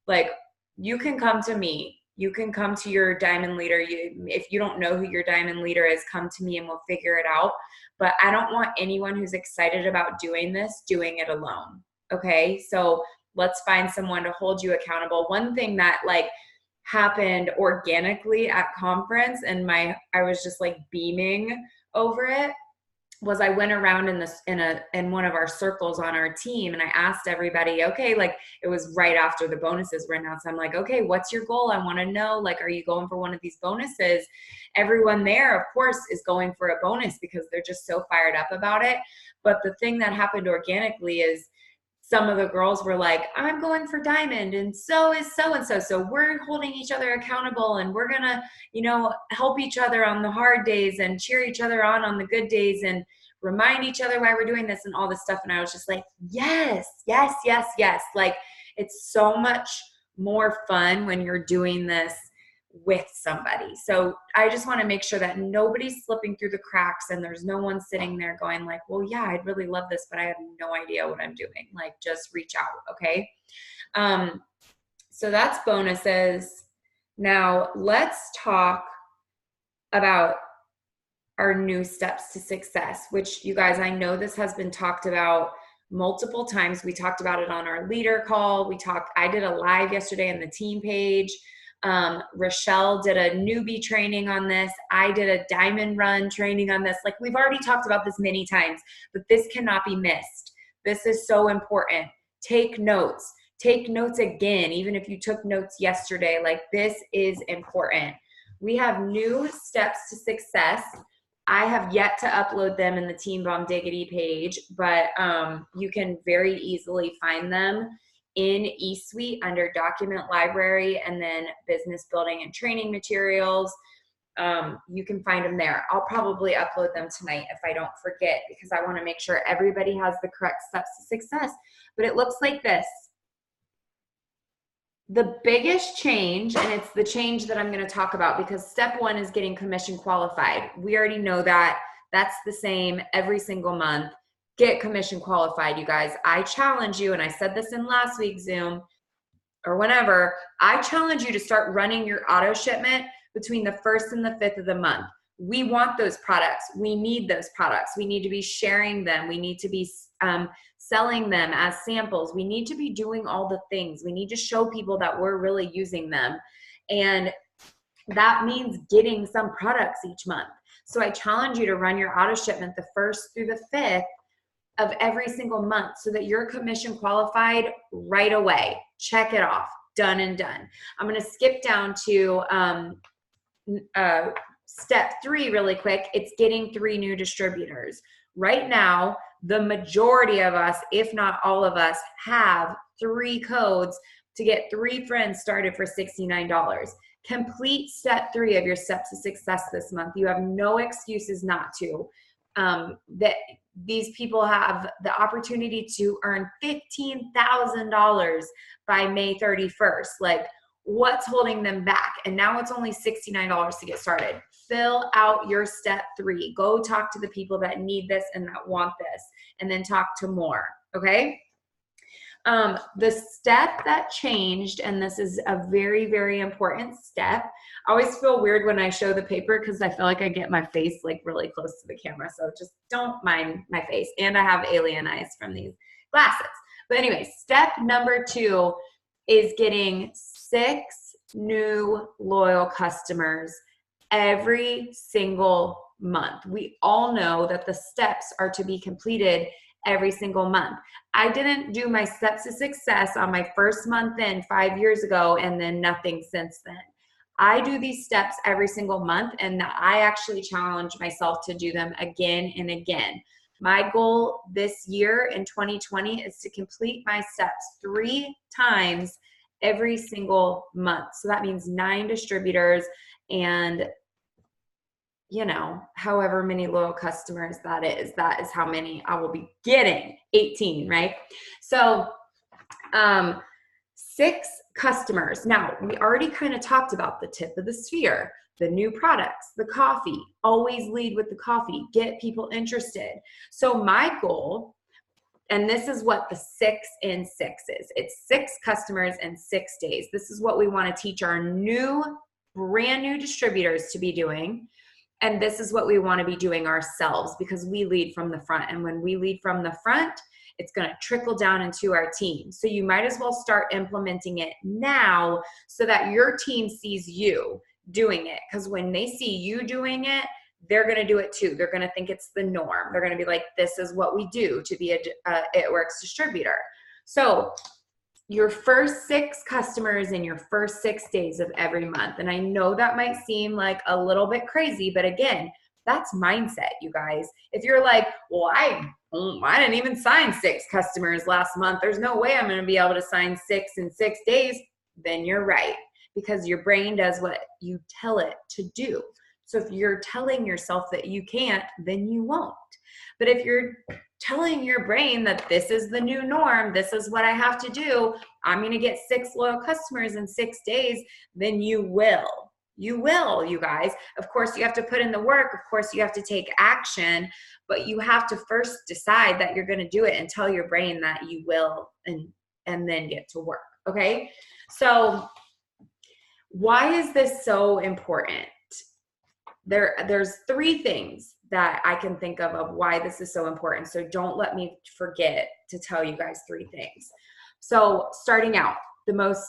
like, you can come to me. You can come to your diamond leader. If you don't know who your diamond leader is, come to me and we'll figure it out. But I don't want anyone who's excited about doing this doing it alone. Okay. So let's find someone to hold you accountable. One thing that, like, happened organically at conference, and I was just like beaming over it, was I went around in one of our circles on our team, and I asked everybody, okay, like it was right after the bonuses were announced. I'm like, okay, what's your goal? I want to know, like, are you going for one of these bonuses? Everyone there, of course, is going for a bonus because they're just so fired up about it. But the thing that happened organically is some of the girls were like, I'm going for diamond, and so is so-and-so. So we're holding each other accountable, and we're gonna, help each other on the hard days and cheer each other on the good days and remind each other why we're doing this and all this stuff. And I was just like, yes, yes, yes, yes. Like, it's so much more fun when you're doing this with somebody. So I just want to make sure that nobody's slipping through the cracks, and there's no one sitting there going like, well, yeah, I'd really love this, but I have no idea what I'm doing. Like, just reach out. Okay. So that's bonuses. Now let's talk about our new steps to success, which, you guys, I know this has been talked about multiple times. We talked about it on our leader call. I did a live yesterday on the team page. Rochelle did a newbie training on this. I did a diamond run training on this. Like, we've already talked about this many times, but this cannot be missed. This is so important. Take notes. Take notes again, even if you took notes yesterday. Like, this is important. We have new steps to success. I have yet to upload them in the Team Bomb Diggity page, but you can very easily find them in eSuite under Document Library, and then Business Building and Training Materials. You can find them there. I'll probably upload them tonight if I don't forget, because I want to make sure everybody has the correct steps to success. But it looks like this. The biggest change, and it's the change that I'm going to talk about, because step one is getting commission qualified. We already know that. That's the same every single month. Get commission qualified, you guys. I challenge you, and I said this in last week's Zoom or whenever, I challenge you to start running your auto shipment between the 1st and the 5th of the month. We want those products. We need those products. We need to be sharing them. We need to be selling them as samples. We need to be doing all the things. We need to show people that we're really using them. And that means getting some products each month. So I challenge you to run your auto shipment the 1st through the 5th of every single month, so that you're commission qualified right away. Check it off. Done and done. I'm going to skip down to step 3 really quick. It's getting 3 new distributors. Right now, the majority of us, if not all of us, have 3 codes to get 3 friends started for $69. Complete step 3 of your steps to success this month. You have no excuses not to. That these people have the opportunity to earn $15,000 by May 31st. Like, what's holding them back? And now it's only $69 to get started. Fill out your step 3. Go talk to the people that need this and that want this, and then talk to more. Okay. The step that changed, and this is a very, very important step. I always feel weird when I show the paper, because I feel like I get my face like really close to the camera. So just don't mind my face. And I have alien eyes from these glasses. But anyway, step number 2 is getting 6 new loyal customers every single month. We all know that the steps are to be completed every single month. I didn't do my steps to success on my first month in 5 years ago, and then nothing since then. I do these steps every single month, and I actually challenge myself to do them again and again. My goal this year in 2020 is to complete my steps 3 times every single month. So that means 9 distributors and, however many loyal customers that is how many I will be getting. 18, right? So 6 customers. Now, we already kind of talked about the tip of the sphere, the new products, the coffee. Always lead with the coffee. Get people interested. So my goal, and this is what the 6 in 6 is. It's 6 customers in 6 days. This is what we want to teach our brand new distributors to be doing. And this is what we want to be doing ourselves, because we lead from the front. And when we lead from the front, It's going to trickle down into our team. So you might as well start implementing it now so that your team sees you doing it. Because when they see you doing it, they're going to do it too. They're going to think it's the norm. They're going to be like, this is what we do to be a It Works distributor. So your first 6 customers in your first 6 days of every month. And I know that might seem like a little bit crazy, but again, that's mindset, you guys. If you're like, well, I didn't even sign 6 customers last month. There's no way I'm going to be able to sign 6 in 6 days. Then you're right, because your brain does what you tell it to do. So if you're telling yourself that you can't, then you won't. But if you're telling your brain that this is the new norm, this is what I have to do, I'm going to get 6 loyal customers in 6 days, then you will. You will, you guys. Of course, you have to put in the work. Of course, you have to take action, but you have to first decide that you're going to do it and tell your brain that you will, and then get to work. Okay. So why is this so important? There's 3 things that I can think of why this is so important. So don't let me forget to tell you guys 3 things. So starting out, the most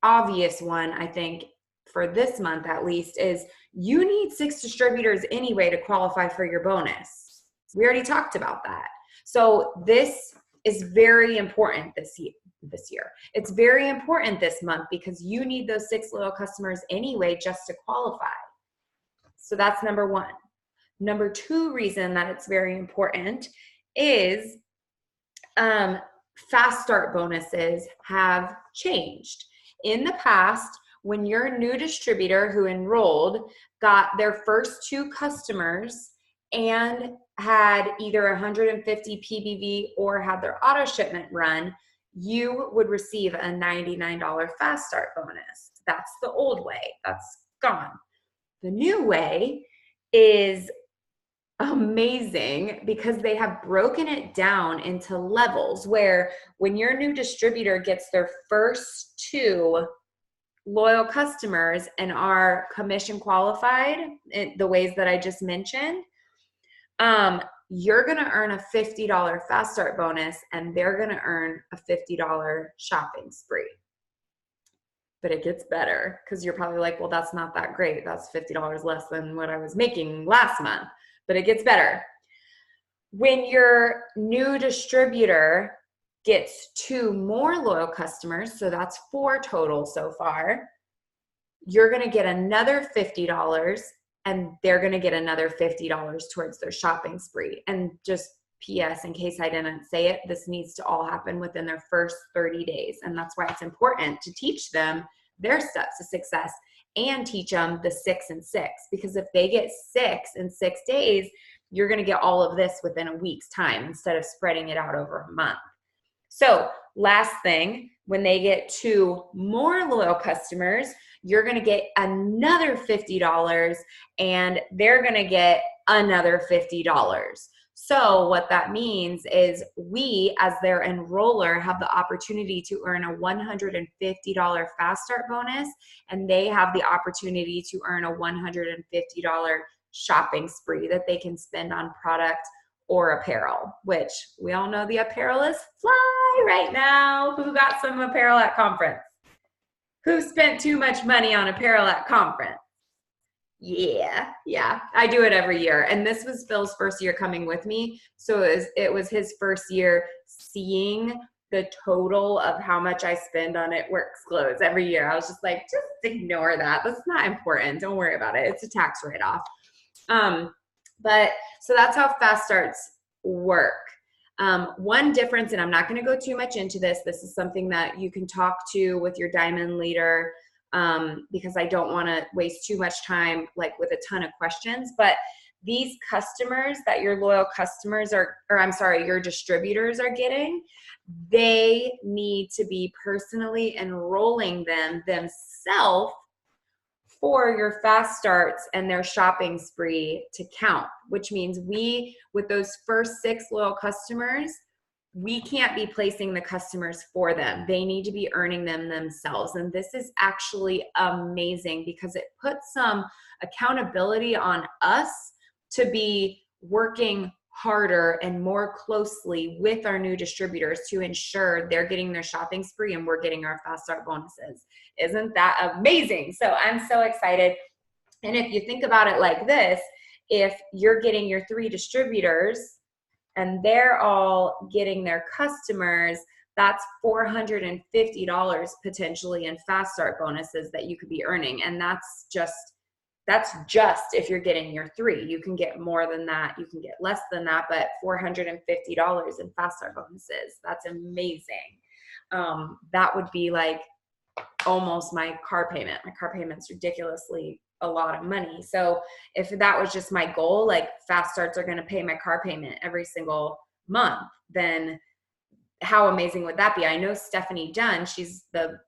obvious one, I think, for this month at least, is you need 6 distributors anyway to qualify for your bonus. We already talked about that. So this is very important this year. It's very important this month because you need those 6 loyal customers anyway just to qualify. So that's number 1. Number 2 reason that it's very important is fast start bonuses have changed. In the past, when your new distributor who enrolled got their first 2 customers and had either 150 PBV or had their auto shipment run, you would receive a $99 fast start bonus. That's the old way. That's gone. The new way is amazing because they have broken it down into levels where when your new distributor gets their first 2 loyal customers and are commission qualified in the ways that I just mentioned, you're going to earn a $50 fast start bonus and they're going to earn a $50 shopping spree. But it gets better because you're probably like, well, that's not that great. That's $50 less than what I was making last month. But it gets better. When your new distributor gets 2 more loyal customers, so that's 4 total so far, you're going to get another $50 and they're going to get another $50 towards their shopping spree. And just PS, in case I didn't say it, this needs to all happen within their first 30 days. And that's why it's important to teach them their steps to success and teach them the 6 and 6. Because if they get 6 in 6 days, you're going to get all of this within a week's time instead of spreading it out over a month. So last thing, when they get 2 more loyal customers, you're going to get another $50 and they're going to get another $50. So what that means is we, as their enroller, have the opportunity to earn a $150 fast start bonus, and they have the opportunity to earn a $150 shopping spree that they can spend on product or apparel, which we all know the apparel is fly right now. Who got some apparel at conference? Who spent too much money on apparel at conference? Yeah, I do it every year. And this was Phil's first year coming with me. So it was his first year seeing the total of how much I spend on It Works clothes every year. I was just like, just ignore that. That's not important. Don't worry about it. It's a tax write-off. But so that's how fast starts work. One difference, and I'm not going to go too much into this. This is something that you can talk to with your diamond leader, because I don't want to waste too much time like with a ton of questions. But these customers that your loyal customers your distributors are getting, they need to be personally enrolling them themselves for your fast starts and their shopping spree to count, which means with those first 6 loyal customers, we can't be placing the customers for them. They need to be earning them themselves. And this is actually amazing because it puts some accountability on us to be working harder and more closely with our new distributors to ensure they're getting their shopping spree and we're getting our fast start bonuses. Isn't that amazing? So I'm so excited. And if you think about it like this, if you're getting your 3 distributors and they're all getting their customers, that's $450 potentially in fast start bonuses that you could be earning. And that's just if you're getting your 3. You can get more than that, you can get less than that, but $450 in fast start bonuses, that's amazing. That would be like almost my car payment. My car payment's ridiculously a lot of money. So if that was just my goal, like fast starts are going to pay my car payment every single month, then how amazing would that be? I know Stephanie Dunn, she's the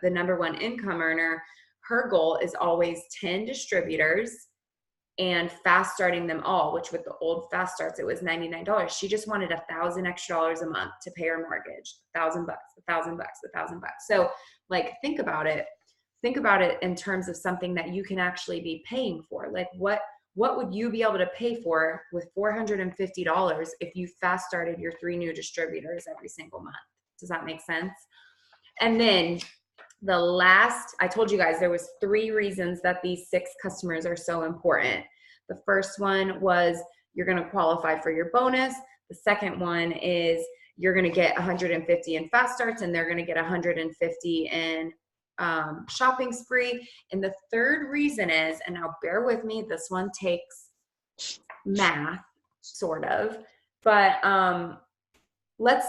number 1 income earner. Her goal is always 10 distributors and fast starting them all, which with the old fast starts, it was $99. She just wanted $1,000 extra a month to pay her mortgage, $1,000, $1,000. So like, think about it in terms of something that you can actually be paying for. Like what would you be able to pay for with $450 if you fast started your 3 new distributors every single month? Does that make sense? And then I told you guys there was 3 reasons that these 6 customers are so important. The first one was you're going to qualify for your bonus. The second one is you're going to get 150 in fast starts and they're going to get 150 in shopping spree. And the third reason is, and now bear with me, this one takes math sort of, but let's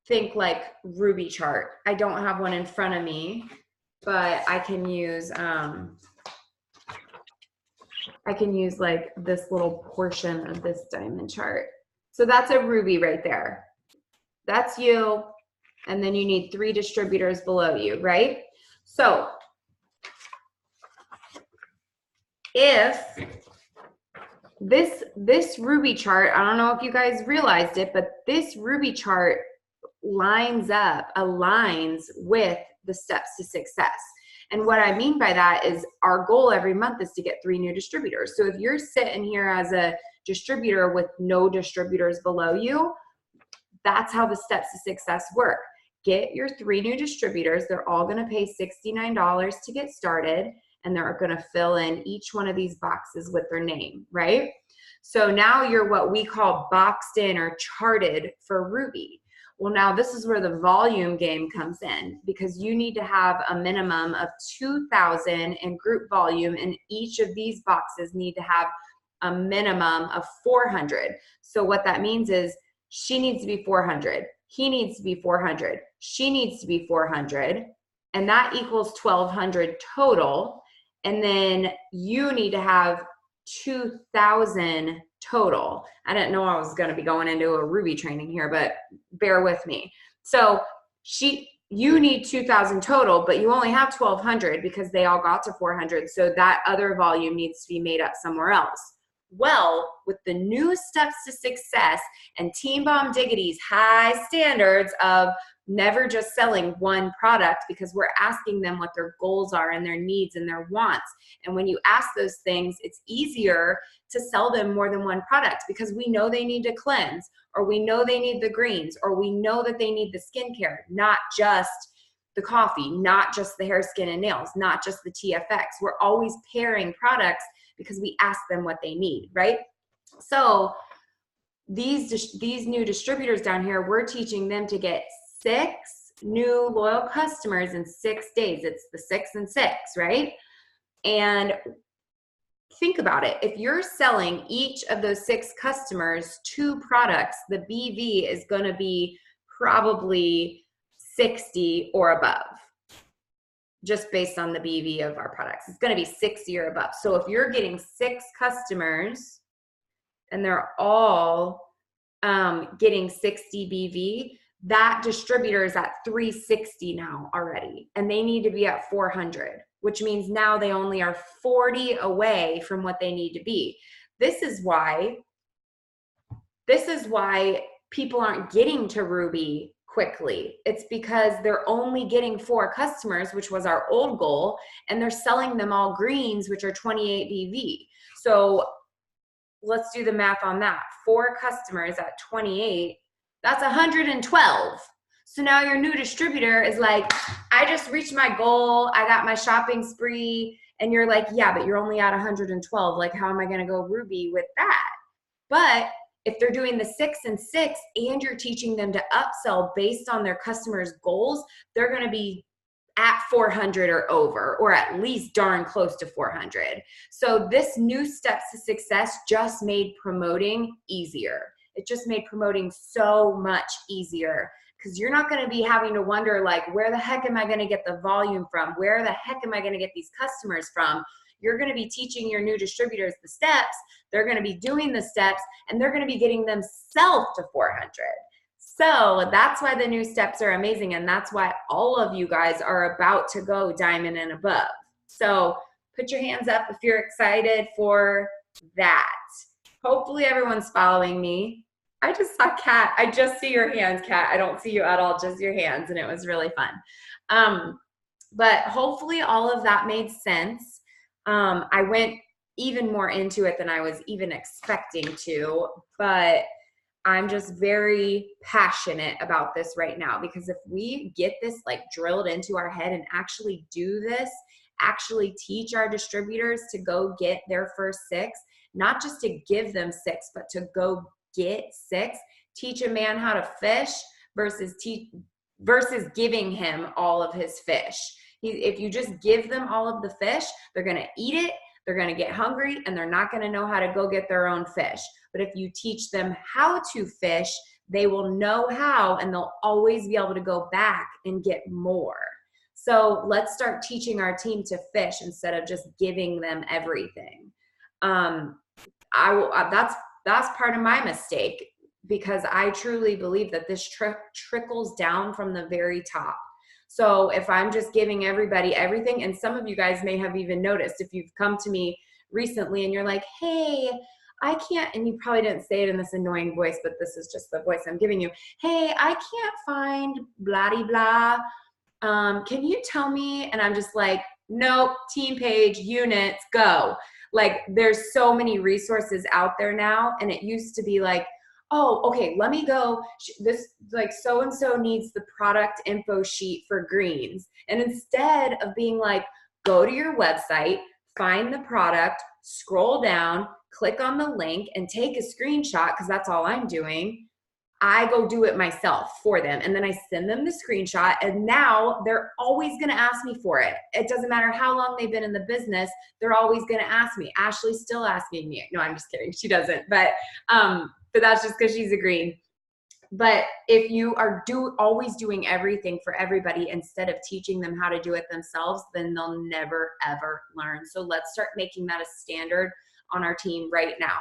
think like Ruby chart. I don't have one in front of me, but I can use like this little portion of this diamond chart. So that's a Ruby right there. That's you. And then you need 3 distributors below you, right? So if this Ruby chart, I don't know if you guys realized it, but this Ruby chart aligns with the steps to success. And what I mean by that is our goal every month is to get 3 new distributors. So if you're sitting here as a distributor with no distributors below you, that's how the steps to success work. Get your 3 new distributors. They're all going to pay $69 to get started, and they're going to fill in each one of these boxes with their name, right? So now you're what we call boxed in or charted for Ruby. Well, now this is where the volume game comes in, because you need to have a minimum of 2,000 in group volume, and each of these boxes need to have a minimum of 400. So what that means is she needs to be 400. He needs to be 400. She needs to be 400. And that equals 1,200 total. And then you need to have 2,000 total. I didn't know I was going to be going into a Ruby training here, but bear with me. So you need 2,000 total, but you only have 1,200 because they all got to 400. So that other volume needs to be made up somewhere else. Well, with the new steps to success and Team Bomb Diggity's high standards of never just selling one product, because we're asking them what their goals are and their needs and their wants. And when you ask those things, it's easier to sell them more than one product, because we know they need to cleanse, or we know they need the greens, or we know that they need the skincare, not just the coffee, not just the hair, skin, and nails, not just the TFX. We're always pairing products because we ask them what they need, right? So these new distributors down here, we're teaching them to get 6 new loyal customers in 6 days. It's the 6 and 6, right? And think about it. If you're selling each of those 6 customers 2 products, the BV is going to be probably 60 or above, just based on the BV of our products. It's going to be 60 or above. So if you're getting 6 customers and they're all getting 60 BV, that distributor is at 360 now already, and they need to be at 400, which means now they only are 40 away from what they need to be. This is why people aren't getting to Ruby quickly. It's because they're only getting 4 customers, which was our old goal, and they're selling them all greens, which are 28 BV. So let's do the math on that. 4 customers at 28, that's 112. So now your new distributor is like, I just reached my goal. I got my shopping spree. And you're like, yeah, but you're only at 112. Like, how am I going to go Ruby with that? But if they're doing the 6 and 6 and you're teaching them to upsell based on their customers' goals, they're going to be at 400 or over, or at least darn close to 400. So this new steps to success just made promoting easier. It just made promoting so much easier, because you're not going to be having to wonder, like, where the heck am I going to get the volume from? Where the heck am I going to get these customers from? You're going to be teaching your new distributors the steps. They're going to be doing the steps, and they're going to be getting themselves to 400. So that's why the new steps are amazing, and that's why all of you guys are about to go diamond and above. So put your hands up if you're excited for that. Hopefully everyone's following me. I just saw Kat. I just see your hands, Kat. I don't see you at all, just your hands, and it was really fun. But hopefully all of that made sense. I went even more into it than I was even expecting to, but I'm just very passionate about this right now, because if we get this like drilled into our head and actually do this, actually teach our distributors to go get their first 6, not just to give them 6, but to go get 6, teach a man how to fish versus giving him all of his fish. If you just give them all of the fish, they're going to eat it, they're going to get hungry, and they're not going to know how to go get their own fish. But if you teach them how to fish, they will know how, and they'll always be able to go back and get more. So let's start teaching our team to fish instead of just giving them everything. That's part of my mistake, because I truly believe that this trickles down from the very top. So if I'm just giving everybody everything, and some of you guys may have even noticed if you've come to me recently and you're like, hey, I can't, and you probably didn't say it in this annoying voice, but this is just the voice I'm giving you. Hey, I can't find blah, blah. Can you tell me? And I'm just like, nope, team page, units, go. Like, there's so many resources out there now. And it used to be like, oh, okay, let me go. This, like, so-and-so needs the product info sheet for greens. And instead of being like, go to your website, find the product, scroll down, click on the link, and take a screenshot, because that's all I'm doing, I go do it myself for them. And then I send them the screenshot, and now they're always going to ask me for it. It doesn't matter how long they've been in the business. They're always going to ask me. Ashley's still asking me. No, I'm just kidding. She doesn't. But that's just because she's a green. But if you are always doing everything for everybody instead of teaching them how to do it themselves, then they'll never, ever learn. So let's start making that a standard on our team right now.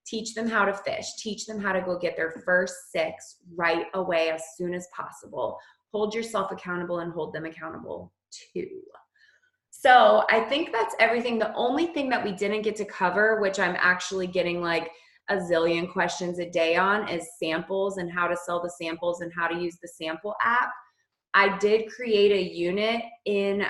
Teach them how to fish. Teach them how to go get their first 6 right away as soon as possible. Hold yourself accountable and hold them accountable too. So I think that's everything. The only thing that we didn't get to cover, which I'm actually getting like a zillion questions a day on, is samples and how to sell the samples and how to use the sample app. I did create a unit in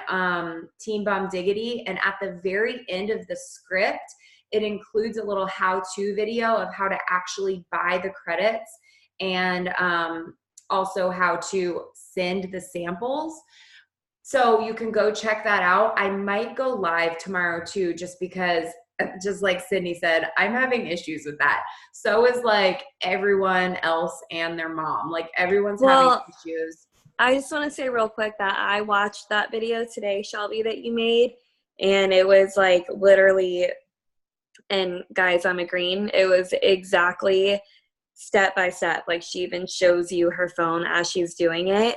Team Bomb Diggity, and at the very end of the script, it includes a little how-to video of how to actually buy the credits, and also how to send the samples. So you can go check that out. I might go live tomorrow too, just because, just like Sydney said, I'm having issues with that. So is like everyone else and their mom. Like, everyone's having issues. I just want to say real quick that I watched that video today, Shelby, that you made, and it was like literally, and guys, I'm agreeing, it was exactly step by step. Like, she even shows you her phone as she's doing it.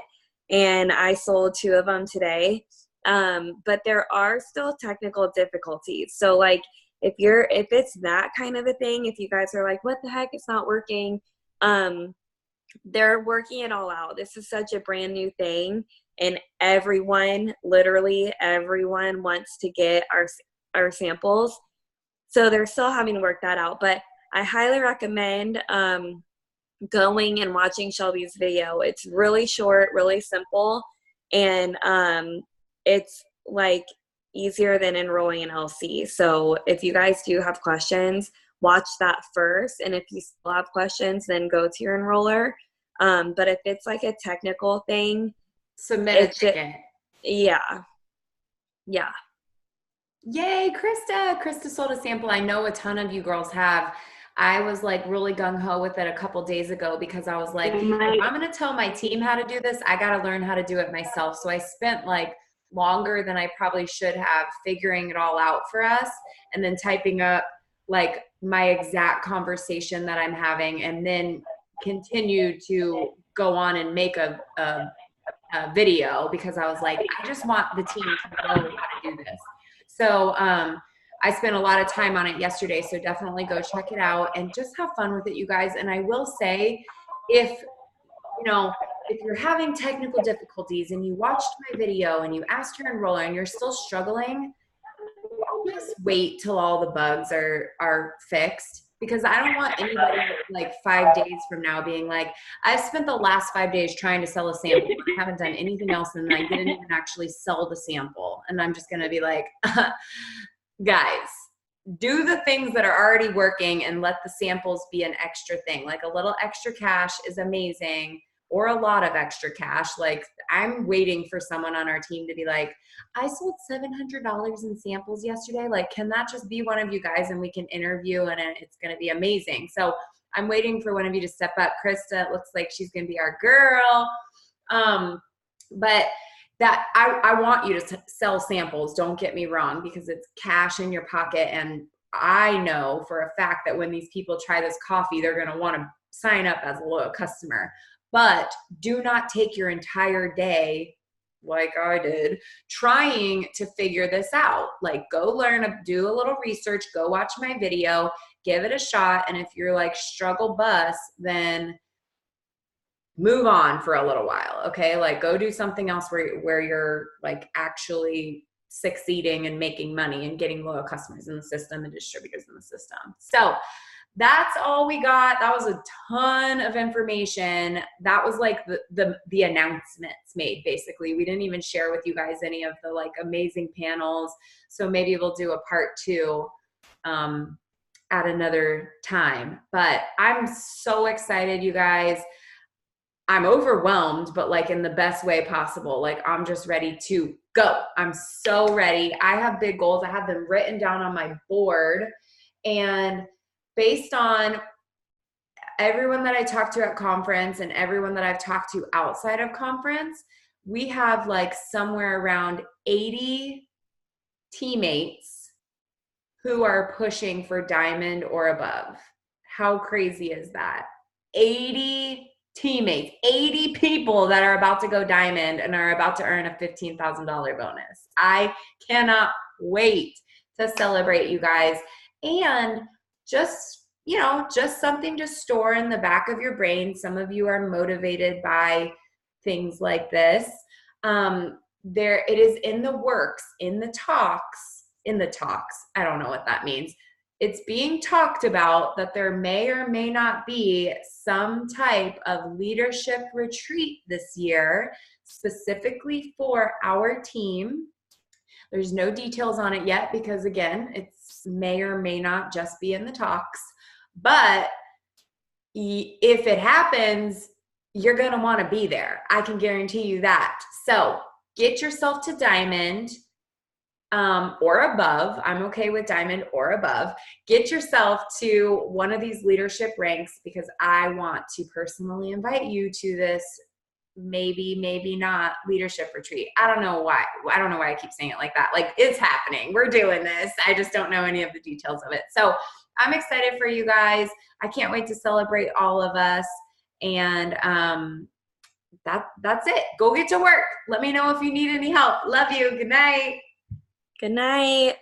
And I sold 2 of them today. But there are still technical difficulties. So like, if it's that kind of a thing, if you guys are like, what the heck, it's not working, they're working it all out. This is such a brand new thing, and everyone, literally everyone, wants to get our samples. So they're still having to work that out. But I highly recommend going and watching Shelby's video. It's really short, really simple, and it's like easier than enrolling in LC. So if you guys do have questions, watch that first. And if you still have questions, then go to your enroller. But if it's like a technical thing, submit a ticket. Yeah. Yay, Krista. Krista sold a sample. I know a ton of you girls have. I was like really gung-ho with it a couple days ago because I was like, if I'm going to tell my team how to do this, I got to learn how to do it myself. So I spent like longer than I probably should have figuring it all out for us, and then typing up like my exact conversation that I'm having, and then continue to go on and make a video because I was like, I just want the team to know how to do this. So I spent a lot of time on it yesterday, so definitely go check it out and just have fun with it, you guys. And I will say, if you're having technical difficulties and you watched my video and you asked your enroller and you're still struggling, just wait till all the bugs are fixed, because I don't want anybody like 5 days from now being like, I've spent the last 5 days trying to sell a sample. I haven't done anything else, and I didn't even actually sell the sample. And I'm just going to be like, guys, do the things that are already working and let the samples be an extra thing. Like a little extra cash is amazing, or a lot of extra cash. Like I'm waiting for someone on our team to be like, I sold $700 in samples yesterday. Like, can that just be one of you guys and we can interview and it's going to be amazing. So I'm waiting for one of you to step up. Krista, it looks like she's going to be our girl. But that I want you to sell samples. Don't get me wrong, because it's cash in your pocket. And I know for a fact that when these people try this coffee, they're going to want to sign up as a loyal customer. But do not take your entire day, like I did, trying to figure this out. Like, go learn, do a little research, go watch my video, give it a shot. And if you're like struggle bus, then move on for a little while. Okay. Like, go do something else where you're like actually succeeding and making money and getting loyal customers in the system and distributors in the system. So that's all we got. That was a ton of information. That was like the announcements made, basically. We didn't even share with you guys any of the like amazing panels. So maybe we'll do a part 2 at another time. But I'm so excited, you guys. I'm overwhelmed, but like in the best way possible. Like, I'm just ready to go. I'm so ready. I have big goals. I have them written down on my board, and based on everyone that I talked to at conference and everyone that I've talked to outside of conference, we have like somewhere around 80 teammates who are pushing for diamond or above. How crazy is that? 80 teammates, 80 people that are about to go diamond and are about to earn a $15,000 bonus. I cannot wait to celebrate, you guys. And just something to store in the back of your brain. Some of you are motivated by things like this. It is in the works, in the talks. I don't know what that means. It's being talked about that there may or may not be some type of leadership retreat this year, specifically for our team. There's no details on it yet because, again, it's may or may not just be in the talks. But if it happens, you're going to want to be there. I can guarantee you that. So get yourself to diamond or above. I'm okay with diamond or above. Get yourself to one of these leadership ranks, because I want to personally invite you to this maybe not leadership retreat. I don't know why I keep saying it like that. Like, it's happening. We're doing this. I just don't know any of the details of it. So I'm excited for you guys. I can't wait to celebrate all of us. And that's it. Go get to work. Let me know if you need any help. Love you. Good night. Good night.